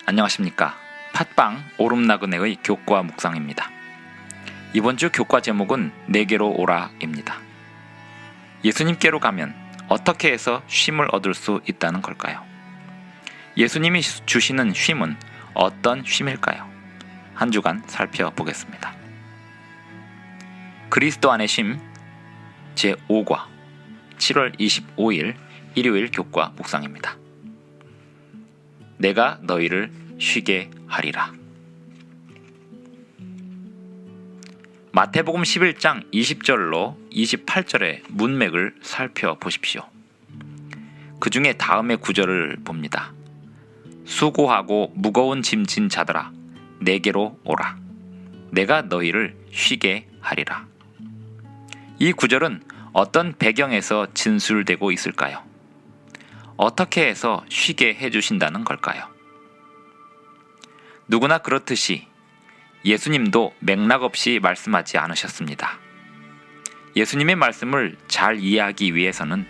안녕하십니까. 팟빵 오름나그네의 교과 묵상입니다. 이번 주 교과 제목은 내게로 오라입니다. 예수님께로 가면 어떻게 해서 쉼을 얻을 수 있다는 걸까요? 예수님이 주시는 쉼은 어떤 쉼일까요? 한 주간 살펴보겠습니다. 그리스도 안의 쉼 제5과 7월 25일 일요일 교과 묵상입니다. 내가 너희를 쉬게 하리라. 마태복음 11장 20절로 28절의 문맥을 살펴보십시오. 그 중에 다음의 구절을 봅니다. 수고하고 무거운 짐 진 자들아 내게로 오라. 내가 너희를 쉬게 하리라. 이 구절은 어떤 배경에서 진술되고 있을까요? 어떻게 해서 쉬게 해주신다는 걸까요? 누구나 그렇듯이 예수님도 맥락 없이 말씀하지 않으셨습니다. 예수님의 말씀을 잘 이해하기 위해서는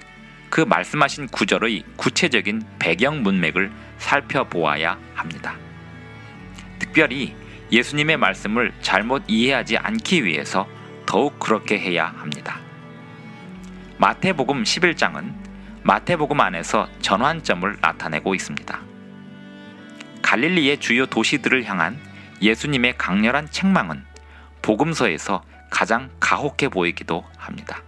그 말씀하신 구절의 구체적인 배경 문맥을 살펴보아야 합니다. 특별히 예수님의 말씀을 잘못 이해하지 않기 위해서 더욱 그렇게 해야 합니다. 마태복음 11장은 마태복음 안에서 전환점을 나타내고 있습니다. 갈릴리의 주요 도시들을 향한 예수님의 강렬한 책망은 복음서에서 가장 가혹해 보이기도 합니다.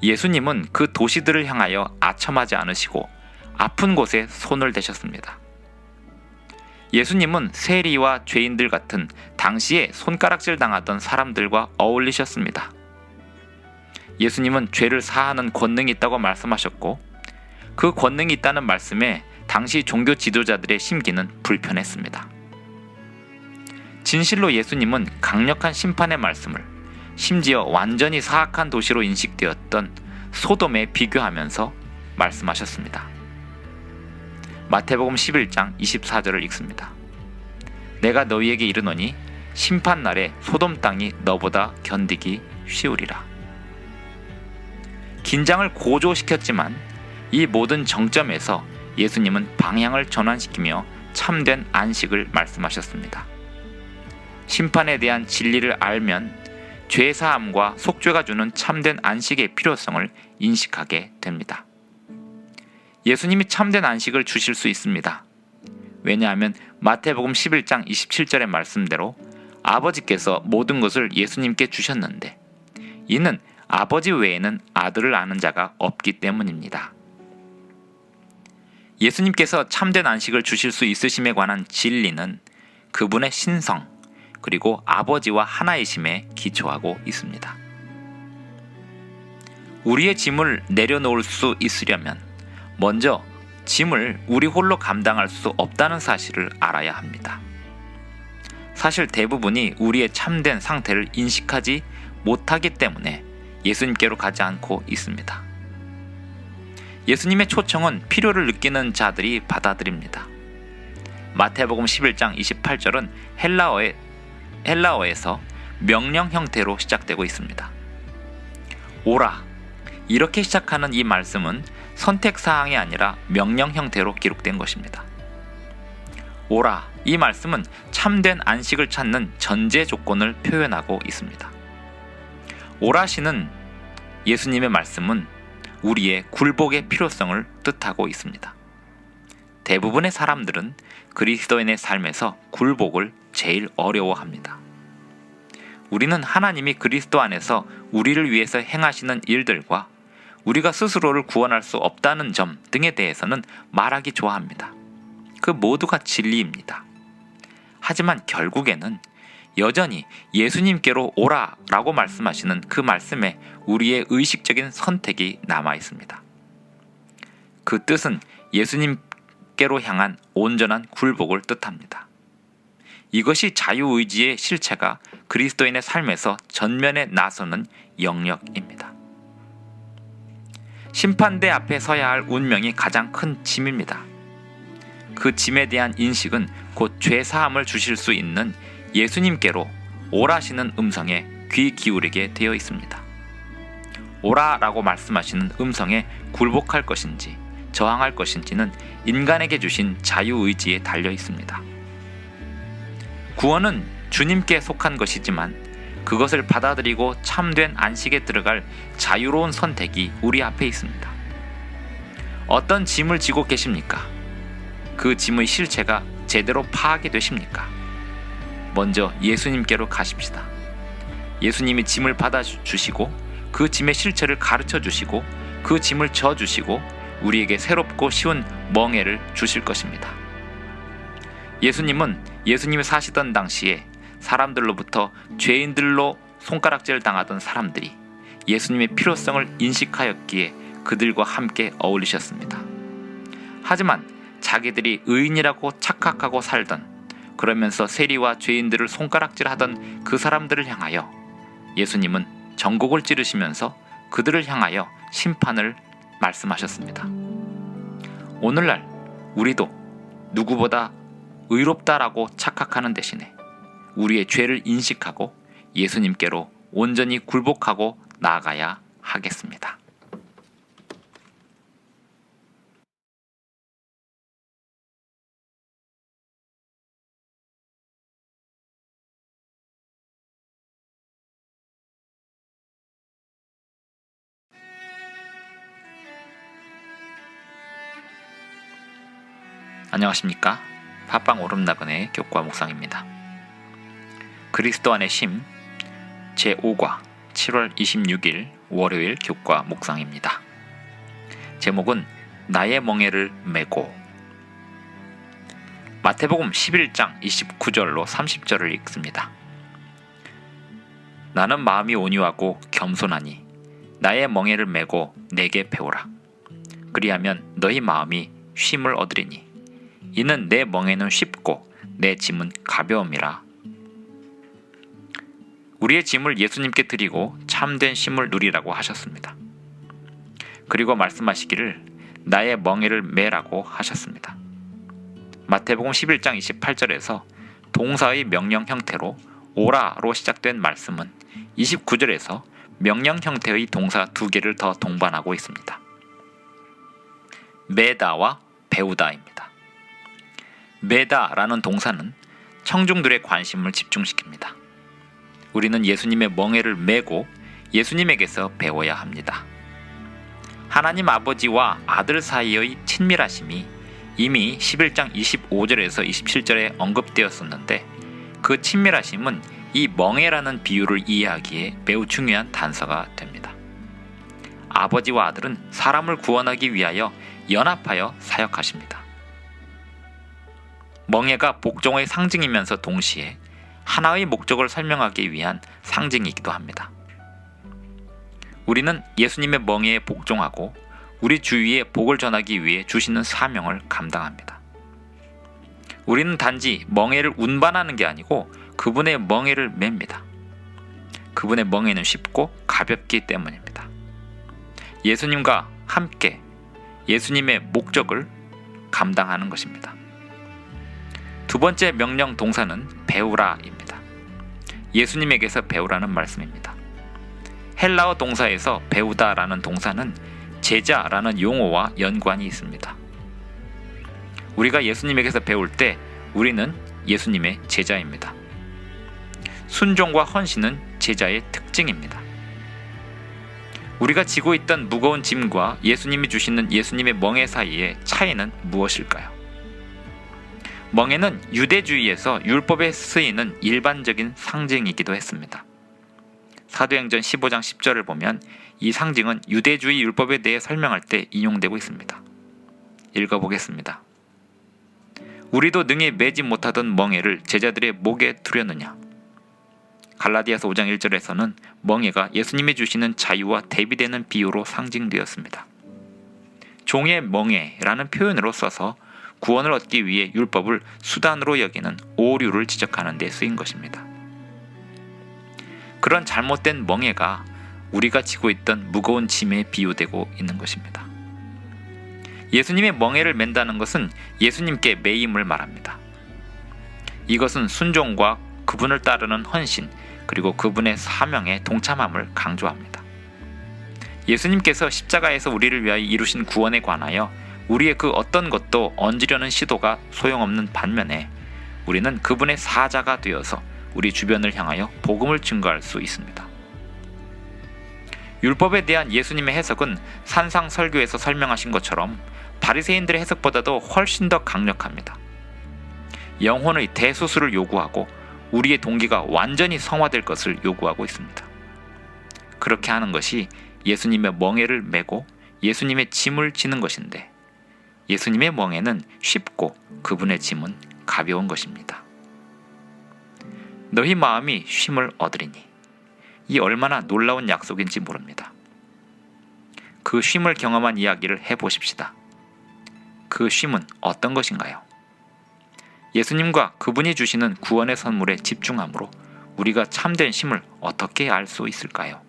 예수님은 그 도시들을 향하여 아첨하지 않으시고 아픈 곳에 손을 대셨습니다. 예수님은 세리와 죄인들 같은 당시에 손가락질 당하던 사람들과 어울리셨습니다. 예수님은 죄를 사하는 권능이 있다고 말씀하셨고 그 권능이 있다는 말씀에 당시 종교 지도자들의 심기는 불편했습니다. 진실로 예수님은 강력한 심판의 말씀을 심지어 완전히 사악한 도시로 인식되었던 소돔에 비교하면서 말씀하셨습니다. 마태복음 11장 24절을 읽습니다. 내가 너희에게 이르노니 심판날에 소돔 땅이 너보다 견디기 쉬우리라. 긴장을 고조시켰지만 이 모든 정점에서 예수님은 방향을 전환시키며 참된 안식을 말씀하셨습니다. 심판에 대한 진리를 알면 죄사함과 속죄가 주는 참된 안식의 필요성을 인식하게 됩니다. 예수님이 참된 안식을 주실 수 있습니다. 왜냐하면 마태복음 11장 27절의 말씀대로 아버지께서 모든 것을 예수님께 주셨는데 이는 아버지 외에는 아들을 아는 자가 없기 때문입니다. 예수님께서 참된 안식을 주실 수 있으심에 관한 진리는 그분의 신성 그리고 아버지와 하나이심에 기초하고 있습니다. 우리의 짐을 내려놓을 수 있으려면 먼저 짐을 우리 홀로 감당할 수 없다는 사실을 알아야 합니다. 사실 대부분이 우리의 참된 상태를 인식하지 못하기 때문에 예수님께로 가지 않고 있습니다. 예수님의 초청은 필요를 느끼는 자들이 받아들입니다. 마태복음 11장 28절은 헬라어에서 명령 형태로 시작되고 있습니다. 오라, 이렇게 시작하는 이 말씀은 선택사항이 아니라 명령 형태로 기록된 것입니다. 오라, 이 말씀은 참된 안식을 찾는 전제 조건을 표현하고 있습니다. 오라시는 예수님의 말씀은 우리의 굴복의 필요성을 뜻하고 있습니다. 대부분의 사람들은 그리스도인의 삶에서 굴복을 제일 어려워합니다. 우리는 하나님이 그리스도 안에서 우리를 위해서 행하시는 일들과 우리가 스스로를 구원할 수 없다는 점 등에 대해서는 말하기 좋아합니다. 그 모두가 진리입니다. 하지만 결국에는 여전히 예수님께로 오라라고 말씀하시는 그 말씀에 우리의 의식적인 선택이 남아 있습니다. 그 뜻은 예수님께로 향한 온전한 굴복을 뜻합니다. 이것이 자유의지의 실체가 그리스도인의 삶에서 전면에 나서는 영역입니다. 심판대 앞에 서야 할 운명이 가장 큰 짐입니다. 그 짐에 대한 인식은 곧 죄사함을 주실 수 있는 예수님께로 오라시는 음성에 귀 기울이게 되어 있습니다. 오라라고 말씀하시는 음성에 굴복할 것인지 저항할 것인지는 인간에게 주신 자유의지에 달려 있습니다. 구원은 주님께 속한 것이지만 그것을 받아들이고 참된 안식에 들어갈 자유로운 선택이 우리 앞에 있습니다. 어떤 짐을 지고 계십니까? 그 짐의 실체가 제대로 파악이 되십니까? 먼저 예수님께로 가십시다. 예수님이 짐을 받아주시고 그 짐의 실체를 가르쳐 주시고 그 짐을 져주시고 우리에게 새롭고 쉬운 멍에를 주실 것입니다. 예수님은 예수님이 사시던 당시에 사람들로부터 죄인들로 손가락질 당하던 사람들이 예수님의 필요성을 인식하였기에 그들과 함께 어울리셨습니다. 하지만 자기들이 의인이라고 착각하고 살던, 그러면서 세리와 죄인들을 손가락질하던 그 사람들을 향하여 예수님은 전곡을 찌르시면서 그들을 향하여 심판을 말씀하셨습니다. 오늘날 우리도 누구보다 의롭다라고 착각하는 대신에 우리의 죄를 인식하고 예수님께로 온전히 굴복하고 나아가야 하겠습니다. 안녕하십니까? 팟빵 오름나그네 교과 묵상입니다. 그리스도 안의 심 제5과 7월 26일 월요일 교과 묵상입니다. 제목은 나의 멍에를 메고. 마태복음 11장 29절로 30절을 읽습니다. 나는 마음이 온유하고 겸손하니 나의 멍에를 메고 내게 배우라. 그리하면 너희 마음이 쉼을 얻으리니 이는 내 멍에는 쉽고 내 짐은 가벼움이라. 우리의 짐을 예수님께 드리고 참된 쉼을 누리라고 하셨습니다. 그리고 말씀하시기를 나의 멍에를 메라고 하셨습니다. 마태복음 11장 28절에서 동사의 명령 형태로 오라로 시작된 말씀은 29절에서 명령 형태의 동사 2개를 더 동반하고 있습니다. 메다와 배우다입니다. 메다라는 동사는 청중들의 관심을 집중시킵니다. 우리는 예수님의 멍에를 메고 예수님에게서 배워야 합니다. 하나님 아버지와 아들 사이의 친밀하심이 이미 11장 25절에서 27절에 언급되었었는데 그 친밀하심은 이 멍에라는 비유를 이해하기에 매우 중요한 단서가 됩니다. 아버지와 아들은 사람을 구원하기 위하여 연합하여 사역하십니다. 멍에가 복종의 상징이면서 동시에 하나의 목적을 설명하기 위한 상징이기도 합니다. 우리는 예수님의 멍에에 복종하고 우리 주위에 복을 전하기 위해 주시는 사명을 감당합니다. 우리는 단지 멍에를 운반하는 게 아니고 그분의 멍에를 맵니다. 그분의 멍에는 쉽고 가볍기 때문입니다. 예수님과 함께 예수님의 목적을 감당하는 것입니다. 두 번째 명령 동사는 배우라입니다. 예수님에게서 배우라는 말씀입니다. 헬라어 동사에서 배우다라는 동사는 제자라는 용어와 연관이 있습니다. 우리가 예수님에게서 배울 때 우리는 예수님의 제자입니다. 순종과 헌신은 제자의 특징입니다. 우리가 지고 있던 무거운 짐과 예수님이 주시는 예수님의 멍에 사이의 차이는 무엇일까요? 멍에는 유대주의에서 율법에 쓰이는 일반적인 상징이기도 했습니다. 사도행전 15장 10절을 보면 이 상징은 유대주의 율법에 대해 설명할 때 인용되고 있습니다. 읽어보겠습니다. 우리도 능히 매지 못하던 멍에를 제자들의 목에 두려느냐. 갈라디아서 5장 1절에서는 멍에가 예수님이 주시는 자유와 대비되는 비유로 상징되었습니다. 종의 멍에라는 표현으로 써서 구원을 얻기 위해 율법을 수단으로 여기는 오류를 지적하는 데 쓰인 것입니다. 그런 잘못된 멍에가 우리가 지고 있던 무거운 짐에 비유되고 있는 것입니다. 예수님의 멍에를 맨다는 것은 예수님께 매임을 말합니다. 이것은 순종과 그분을 따르는 헌신, 그리고 그분의 사명에 동참함을 강조합니다. 예수님께서 십자가에서 우리를 위하여 이루신 구원에 관하여 우리의 그 어떤 것도 얹으려는 시도가 소용없는 반면에 우리는 그분의 사자가 되어서 우리 주변을 향하여 복음을 증거할 수 있습니다. 율법에 대한 예수님의 해석은 산상설교에서 설명하신 것처럼 바리새인들의 해석보다도 훨씬 더 강력합니다. 영혼의 대수술을 요구하고 우리의 동기가 완전히 성화될 것을 요구하고 있습니다. 그렇게 하는 것이 예수님의 멍에를 메고 예수님의 짐을 지는 것인데 예수님의 멍에는 쉽고 그분의 짐은 가벼운 것입니다. 너희 마음이 쉼을 얻으리니 이 얼마나 놀라운 약속인지 모릅니다. 그 쉼을 경험한 이야기를 해보십시다. 그 쉼은 어떤 것인가요? 예수님과 그분이 주시는 구원의 선물에 집중함으로 우리가 참된 쉼을 어떻게 알 수 있을까요?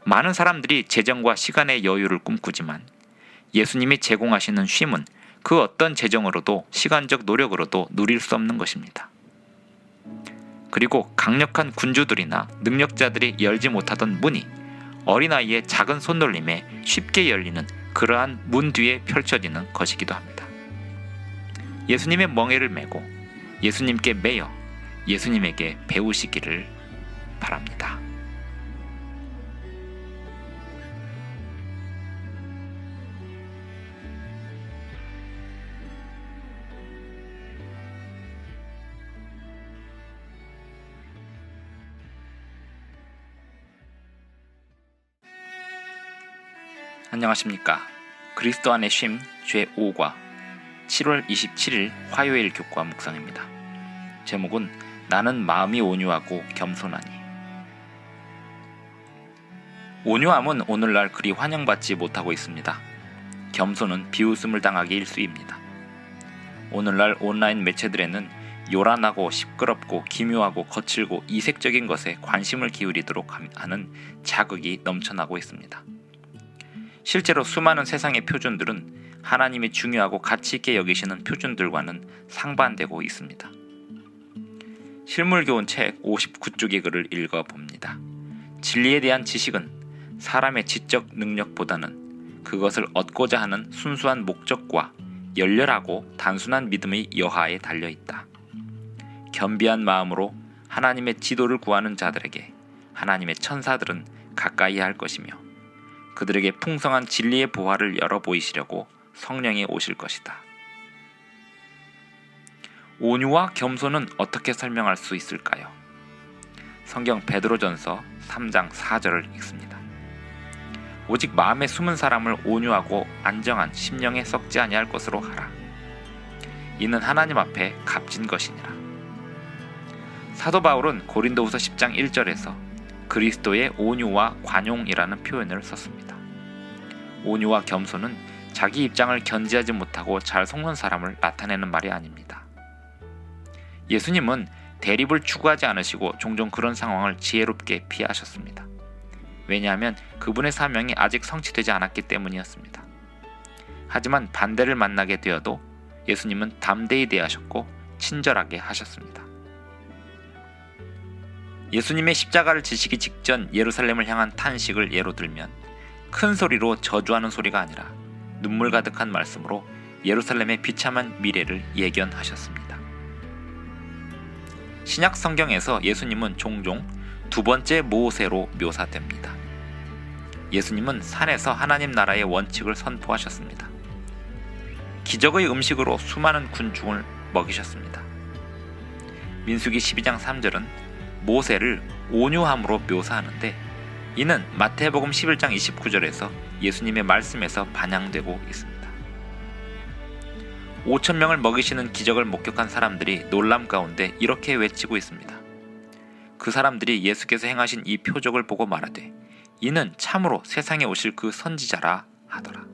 많은 사람들이 재정과 시간의 여유를 꿈꾸지만 예수님이 제공하시는 쉼은 그 어떤 재정으로도 시간적 노력으로도 누릴 수 없는 것입니다. 그리고 강력한 군주들이나 능력자들이 열지 못하던 문이 어린아이의 작은 손놀림에 쉽게 열리는 그러한 문 뒤에 펼쳐지는 것이기도 합니다. 예수님의 멍에를 메고 예수님께 매여 예수님에게 배우시기를 바랍니다. 안녕하십니까. 그리스도 안의 쉼 제5과 7월 27일 화요일 교과 묵상입니다. 제목은 나는 마음이 온유하고 겸손하니. 온유함은 오늘날 그리 환영받지 못하고 있습니다. 겸손은 비웃음을 당하기 일쑤입니다. 오늘날 온라인 매체들에는 요란하고 시끄럽고 기묘하고 거칠고 이색적인 것에 관심을 기울이도록 하는 자극이 넘쳐나고 있습니다. 실제로 수많은 세상의 표준들은 하나님이 중요하고 가치 있게 여기시는 표준들과는 상반되고 있습니다. 실물교훈 책 59쪽의 글을 읽어봅니다. 진리에 대한 지식은 사람의 지적 능력보다는 그것을 얻고자 하는 순수한 목적과 열렬하고 단순한 믿음의 여하에 달려있다. 겸비한 마음으로 하나님의 지도를 구하는 자들에게 하나님의 천사들은 가까이 할 것이며 그들에게 풍성한 진리의 보화를 열어 보이시려고 성령이 오실 것이다. 온유와 겸손은 어떻게 설명할 수 있을까요? 성경 베드로전서 3장 4절을 읽습니다. 오직 마음에 숨은 사람을 온유하고 안정한 심령에 썩지 아니할 것으로 하라. 이는 하나님 앞에 값진 것이니라. 사도 바울은 고린도후서 10장 1절에서 그리스도의 온유와 관용이라는 표현을 썼습니다. 온유와 겸손은 자기 입장을 견지하지 못하고 잘 속는 사람을 나타내는 말이 아닙니다. 예수님은 대립을 추구하지 않으시고 종종 그런 상황을 지혜롭게 피하셨습니다. 왜냐하면 그분의 사명이 아직 성취되지 않았기 때문이었습니다. 하지만 반대를 만나게 되어도 예수님은 담대히 대하셨고 친절하게 하셨습니다. 예수님의 십자가를 지시기 직전 예루살렘을 향한 탄식을 예로 들면 큰 소리로 저주하는 소리가 아니라 눈물 가득한 말씀으로 예루살렘의 비참한 미래를 예견하셨습니다. 신약 성경에서 예수님은 종종 두 번째 모세로 묘사됩니다. 예수님은 산에서 하나님 나라의 원칙을 선포하셨습니다. 기적의 음식으로 수많은 군중을 먹이셨습니다. 민수기 12장 3절은 모세를 온유함으로 묘사하는데 이는 마태복음 11장 29절에서 예수님의 말씀에서 반영되고 있습니다. 5,000명을 먹이시는 기적을 목격한 사람들이 놀람 가운데 이렇게 외치고 있습니다. 그 사람들이 예수께서 행하신 이 표적을 보고 말하되 이는 참으로 세상에 오실 그 선지자라 하더라.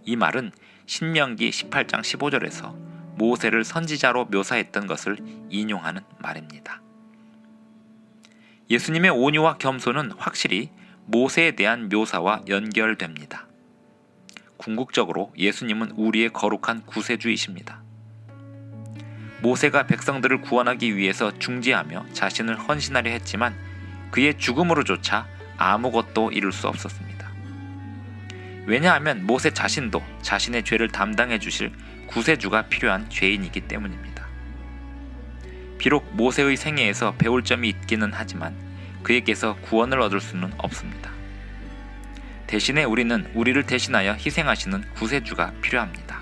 이 말은 신명기 18장 15절에서 모세를 선지자로 묘사했던 것을 인용하는 말입니다. 예수님의 온유와 겸손은 확실히 모세에 대한 묘사와 연결됩니다. 궁극적으로 예수님은 우리의 거룩한 구세주이십니다. 모세가 백성들을 구원하기 위해서 중지하며 자신을 헌신하려 했지만 그의 죽음으로조차 아무것도 이룰 수 없었습니다. 왜냐하면 모세 자신도 자신의 죄를 담당해 주실 구세주가 필요한 죄인이기 때문입니다. 비록 모세의 생애에서 배울 점이 있기는 하지만 그에게서 구원을 얻을 수는 없습니다. 대신에 우리는 우리를 대신하여 희생하시는 구세주가 필요합니다.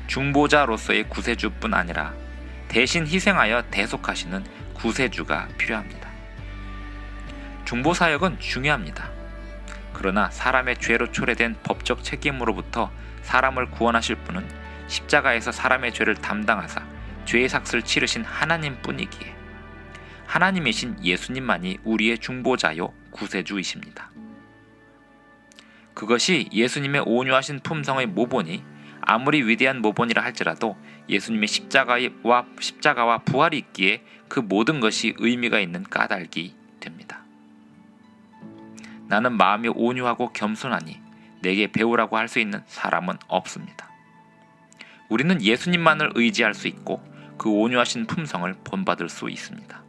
중보자로서의 구세주뿐 아니라 대신 희생하여 대속하시는 구세주가 필요합니다. 중보사역은 중요합니다. 그러나 사람의 죄로 초래된 법적 책임으로부터 사람을 구원하실 분은 십자가에서 사람의 죄를 담당하사 죄의 삭슬을 치르신 하나님뿐이기에 하나님이신 예수님만이 우리의 중보자요 구세주이십니다. 그것이 예수님의 온유하신 품성의 모본이 아무리 위대한 모본이라 할지라도 예수님의 십자가와 부활이 있기에 그 모든 것이 의미가 있는 까닭이 됩니다. 나는 마음이 온유하고 겸손하니 내게 배우라고 할 수 있는 사람은 없습니다. 우리는 예수님만을 의지할 수 있고 그 온유하신 품성을 본받을 수 있습니다.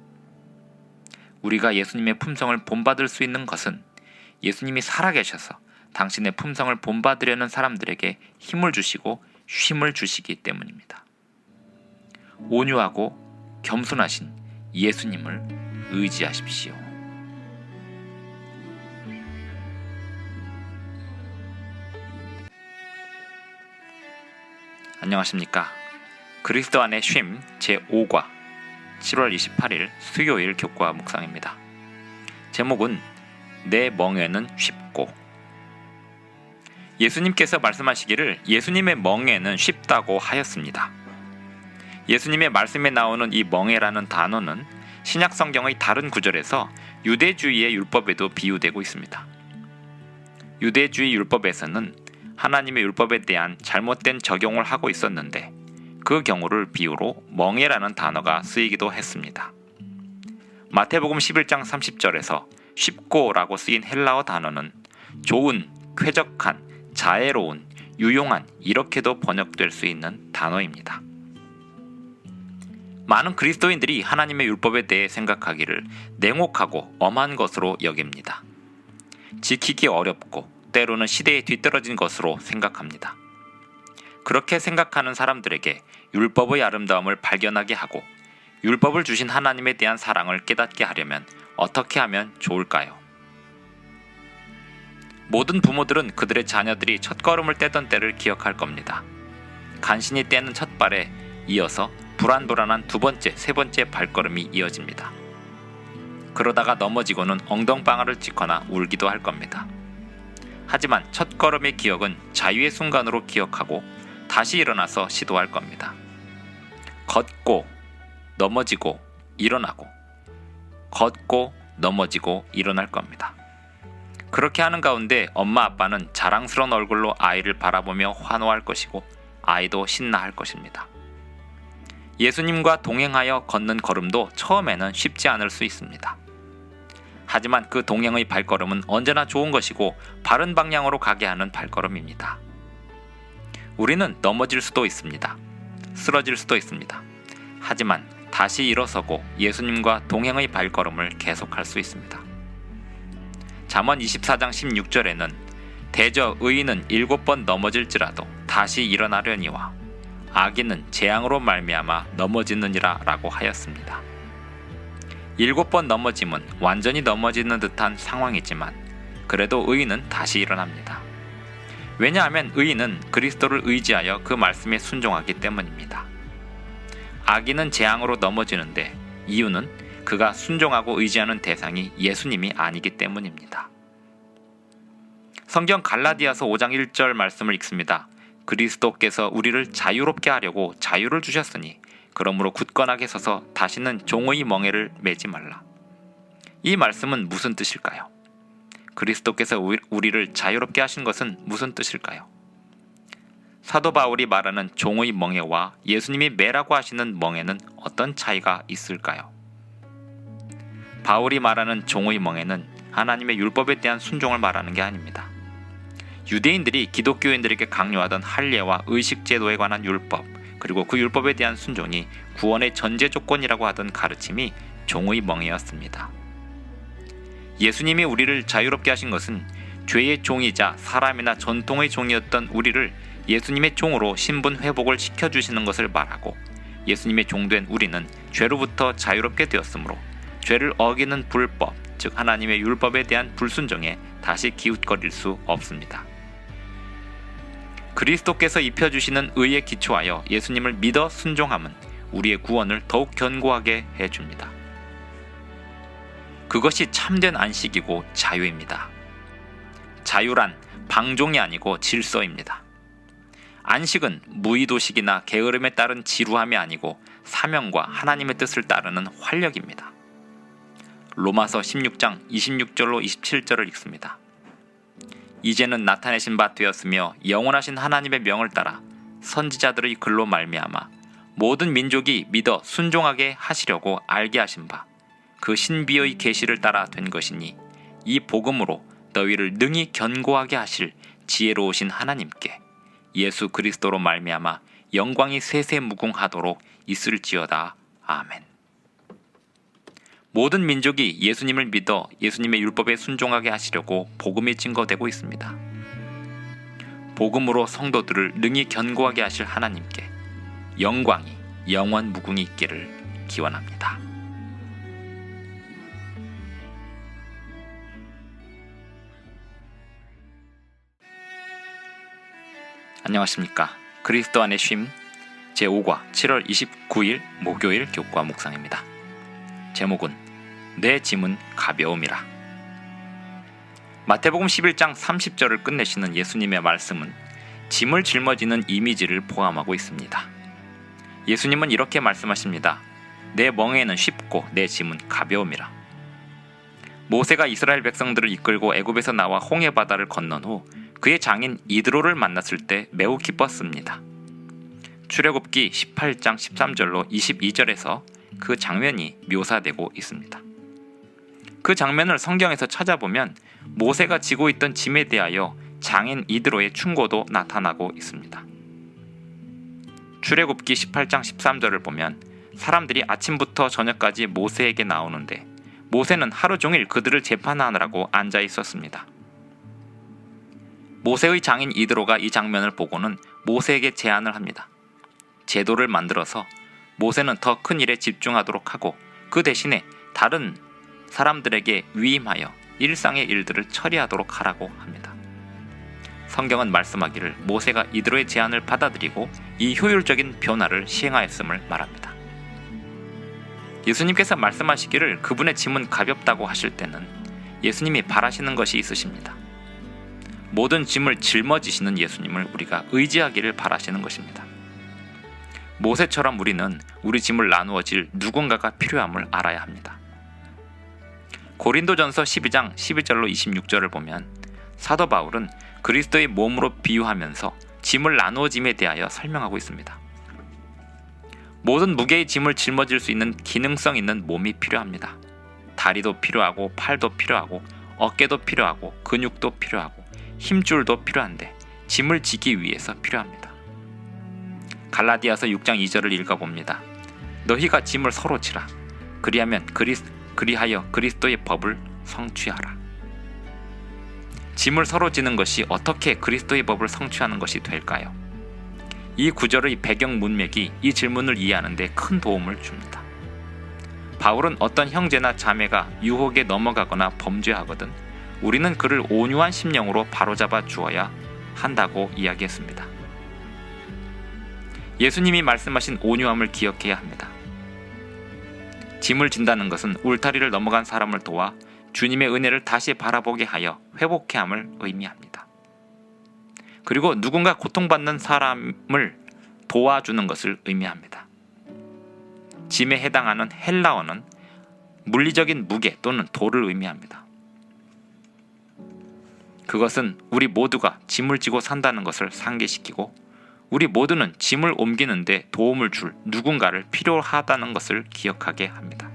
우리가 예수님의 품성을 본받을 수 있는 것은 예수님이 살아계셔서 당신의 품성을 본받으려는 사람들에게 힘을 주시고 쉼을 주시기 때문입니다. 온유하고 겸손하신 예수님을 의지하십시오. 안녕하십니까. 그리스도 안의 쉼 제5과 7월 28일 수요일 교과 묵상입니다. 제목은 내 멍에는 쉽고. 예수님께서 말씀하시기를 예수님의 멍에는 쉽다고 하였습니다. 예수님의 말씀에 나오는 이 멍에라는 단어는 신약 성경의 다른 구절에서 유대주의의 율법에도 비유되고 있습니다. 유대주의 율법에서는 하나님의 율법에 대한 잘못된 적용을 하고 있었는데 그 경우를 비유로 멍에라는 단어가 쓰이기도 했습니다. 마태복음 11장 30절에서 쉽고라고 쓰인 헬라어 단어는 좋은, 쾌적한, 자애로운, 유용한 이렇게도 번역될 수 있는 단어입니다. 많은 그리스도인들이 하나님의 율법에 대해 생각하기를 냉혹하고 엄한 것으로 여깁니다. 지키기 어렵고 때로는 시대에 뒤떨어진 것으로 생각합니다. 그렇게 생각하는 사람들에게 율법의 아름다움을 발견하게 하고 율법을 주신 하나님에 대한 사랑을 깨닫게 하려면 어떻게 하면 좋을까요? 모든 부모들은 그들의 자녀들이 첫걸음을 떼던 때를 기억할 겁니다. 간신히 떼는 첫 발에 이어서 불안불안한 두 번째, 세 번째 발걸음이 이어집니다. 그러다가 넘어지고는 엉덩방아를 찍거나 울기도 할 겁니다. 하지만 첫걸음의 기억은 자유의 순간으로 기억하고 다시 일어나서 시도할 겁니다. 걷고 넘어지고 일어나고 걷고 넘어지고 일어날 겁니다. 그렇게 하는 가운데 엄마 아빠는 자랑스러운 얼굴로 아이를 바라보며 환호할 것이고 아이도 신나할 것입니다. 예수님과 동행하여 걷는 걸음도 처음에는 쉽지 않을 수 있습니다. 하지만 그 동행의 발걸음은 언제나 좋은 것이고 바른 방향으로 가게 하는 발걸음입니다. 우리는 넘어질 수도 있습니다. 쓰러질 수도 있습니다. 하지만 다시 일어서고 예수님과 동행의 발걸음을 계속할 수 있습니다. 잠언 24장 16절에는 대저 의인은 7번 넘어질지라도 다시 일어나려니와 악인은 재앙으로 말미암아 넘어지느니라 라고 하였습니다. 7번 넘어짐은 완전히 넘어지는 듯한 상황이지만 그래도 의인은 다시 일어납니다. 왜냐하면 의인은 그리스도를 의지하여 그 말씀에 순종하기 때문입니다. 악인은 재앙으로 넘어지는데 이유는 그가 순종하고 의지하는 대상이 예수님이 아니기 때문입니다. 성경 갈라디아서 5장 1절 말씀을 읽습니다. 그리스도께서 우리를 자유롭게 하려고 자유를 주셨으니 그러므로 굳건하게 서서 다시는 종의 멍에를 매지 말라. 이 말씀은 무슨 뜻일까요? 그리스도께서 우리를 자유롭게 하신 것은 무슨 뜻일까요? 사도 바울이 말하는 종의 멍에와 예수님이 매라고 하시는 멍에는 어떤 차이가 있을까요? 바울이 말하는 종의 멍에는 하나님의 율법에 대한 순종을 말하는 게 아닙니다. 유대인들이 기독교인들에게 강요하던 할례와 의식 제도에 관한 율법, 그리고 그 율법에 대한 순종이 구원의 전제 조건이라고 하던 가르침이 종의 멍에였습니다. 예수님이 우리를 자유롭게 하신 것은 죄의 종이자 사람이나 전통의 종이었던 우리를 예수님의 종으로 신분 회복을 시켜주시는 것을 말하고, 예수님의 종된 우리는 죄로부터 자유롭게 되었으므로 죄를 어기는 불법, 즉 하나님의 율법에 대한 불순종에 다시 기웃거릴 수 없습니다. 그리스도께서 입혀주시는 의에 기초하여 예수님을 믿어 순종함은 우리의 구원을 더욱 견고하게 해줍니다. 그것이 참된 안식이고 자유입니다. 자유란 방종이 아니고 질서입니다. 안식은 무의도식이나 게으름에 따른 지루함이 아니고 사명과 하나님의 뜻을 따르는 활력입니다. 로마서 16장 26절로 27절을 읽습니다. 이제는 나타내신 바 되었으며 영원하신 하나님의 명을 따라 선지자들의 글로 말미암아 모든 민족이 믿어 순종하게 하시려고 알게 하신 바 그 신비의 계시를 따라 된 것이니, 이 복음으로 너희를 능히 견고하게 하실 지혜로우신 하나님께 예수 그리스도로 말미암아 영광이 세세무궁하도록 있을지어다. 아멘. 모든 민족이 예수님을 믿어 예수님의 율법에 순종하게 하시려고 복음이 증거되고 있습니다. 복음으로 성도들을 능히 견고하게 하실 하나님께 영광이 영원 무궁히 있기를 기원합니다. 안녕하십니까. 그리스도 안의 쉼 제5과 7월 29일 목요일 교과 묵상입니다. 제목은 내 짐은 가벼움이라. 마태복음 11장 30절을 끝내시는 예수님의 말씀은 짐을 짊어지는 이미지를 포함하고 있습니다. 예수님은 이렇게 말씀하십니다. 내 멍에는 쉽고 내 짐은 가벼움이라. 모세가 이스라엘 백성들을 이끌고 애굽에서 나와 홍해 바다를 건넌 후 그의 장인 이드로를 만났을 때 매우 기뻤습니다. 출애굽기 18장 13절로 22절에서 그 장면이 묘사되고 있습니다. 그 장면을 성경에서 찾아보면 모세가 지고 있던 짐에 대하여 장인 이드로의 충고도 나타나고 있습니다. 출애굽기 18장 13절을 보면 사람들이 아침부터 저녁까지 모세에게 나오는데 모세는 하루 종일 그들을 재판하느라고 앉아 있었습니다. 모세의 장인 이드로가 이 장면을 보고는 모세에게 제안을 합니다. 제도를 만들어서 모세는 더 큰 일에 집중하도록 하고 그 대신에 다른 사람들에게 위임하여 일상의 일들을 처리하도록 하라고 합니다. 성경은 말씀하기를 모세가 이드로의 제안을 받아들이고 이 효율적인 변화를 시행하였음을 말합니다. 예수님께서 말씀하시기를 그분의 짐은 가볍다고 하실 때는 예수님이 바라시는 것이 있으십니다. 모든 짐을 짊어지시는 예수님을 우리가 의지하기를 바라시는 것입니다. 모세처럼 우리는 우리 짐을 나누어 질 누군가가 필요함을 알아야 합니다. 고린도전서 12장 12절로 26절을 보면 사도 바울은 그리스도의 몸으로 비유하면서 짐을 나누어 짐에 대하여 설명하고 있습니다. 모든 무게의 짐을 짊어질 수 있는 기능성 있는 몸이 필요합니다. 다리도 필요하고 팔도 필요하고 어깨도 필요하고 근육도 필요하고 힘줄도 필요한데 짐을 지기 위해서 필요합니다. 갈라디아서 6장 2절을 읽어봅니다. 너희가 짐을 서로 지라. 그리하여 그리스도의 법을 성취하라. 짐을 서로 지는 것이 어떻게 그리스도의 법을 성취하는 것이 될까요? 이 구절의 배경 문맥이 이 질문을 이해하는 데 큰 도움을 줍니다. 바울은 어떤 형제나 자매가 유혹에 넘어가거나 범죄하거든 우리는 그를 온유한 심령으로 바로잡아 주어야 한다고 이야기했습니다. 예수님이 말씀하신 온유함을 기억해야 합니다. 짐을 진다는 것은 울타리를 넘어간 사람을 도와 주님의 은혜를 다시 바라보게 하여 회복케 함을 의미합니다. 그리고 누군가 고통받는 사람을 도와주는 것을 의미합니다. 짐에 해당하는 헬라어는 물리적인 무게 또는 돌을 의미합니다. 그것은 우리 모두가 짐을 지고 산다는 것을 상기시키고 우리 모두는 짐을 옮기는 데 도움을 줄 누군가를 필요하다는 것을 기억하게 합니다.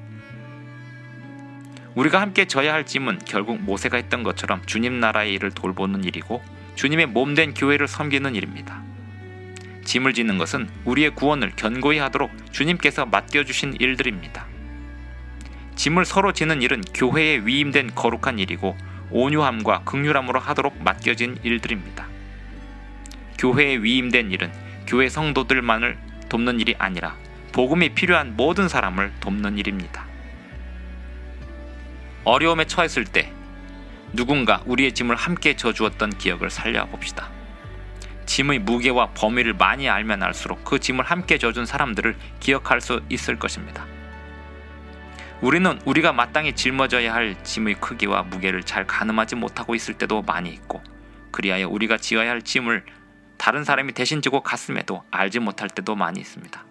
우리가 함께 져야 할 짐은 결국 모세가 했던 것처럼 주님 나라의 일을 돌보는 일이고 주님의 몸된 교회를 섬기는 일입니다. 짐을 지는 것은 우리의 구원을 견고히 하도록 주님께서 맡겨주신 일들입니다. 짐을 서로 지는 일은 교회에 위임된 거룩한 일이고 온유함과 긍휼함으로 하도록 맡겨진 일들입니다. 교회에 위임된 일은 교회 성도들만을 돕는 일이 아니라 복음이 필요한 모든 사람을 돕는 일입니다. 어려움에 처했을 때 누군가 우리의 짐을 함께 져주었던 기억을 살려봅시다. 짐의 무게와 범위를 많이 알면 알수록 그 짐을 함께 져준 사람들을 기억할 수 있을 것입니다. 우리는 우리가 마땅히 짊어져야 할 짐의 크기와 무게를 잘 가늠하지 못하고 있을 때도 많이 있고, 그리하여 우리가 지어야 할 짐을 다른 사람이 대신 지고 갔음에도 알지 못할 때도 많이 있습니다.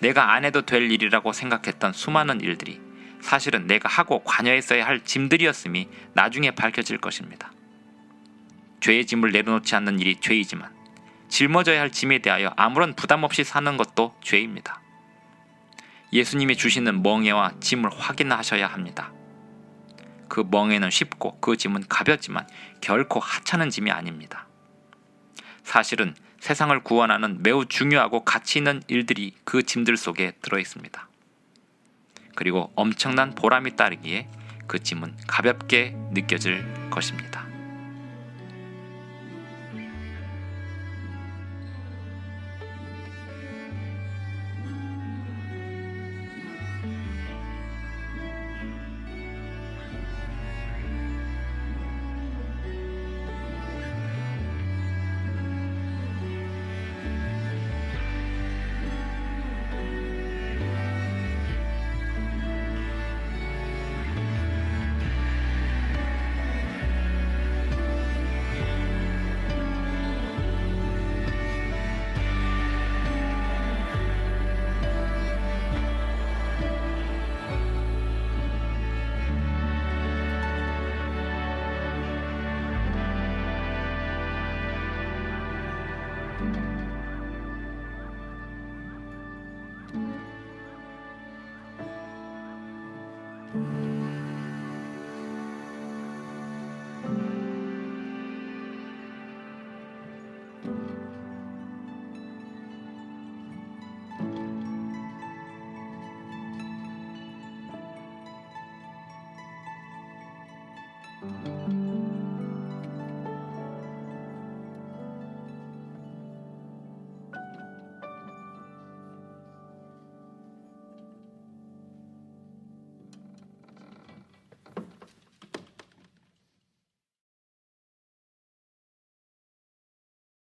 내가 안 해도 될 일이라고 생각했던 수많은 일들이 사실은 내가 하고 관여했어야 할 짐들이었음이 나중에 밝혀질 것입니다. 죄의 짐을 내려놓지 않는 일이 죄이지만 짊어져야 할 짐에 대하여 아무런 부담 없이 사는 것도 죄입니다. 예수님이 주시는 멍에와 짐을 확인하셔야 합니다. 그 멍에는 쉽고 그 짐은 가볍지만 결코 하찮은 짐이 아닙니다. 사실은 세상을 구원하는 매우 중요하고 가치 있는 일들이 그 짐들 속에 들어있습니다. 그리고 엄청난 보람이 따르기에 그 짐은 가볍게 느껴질 것입니다.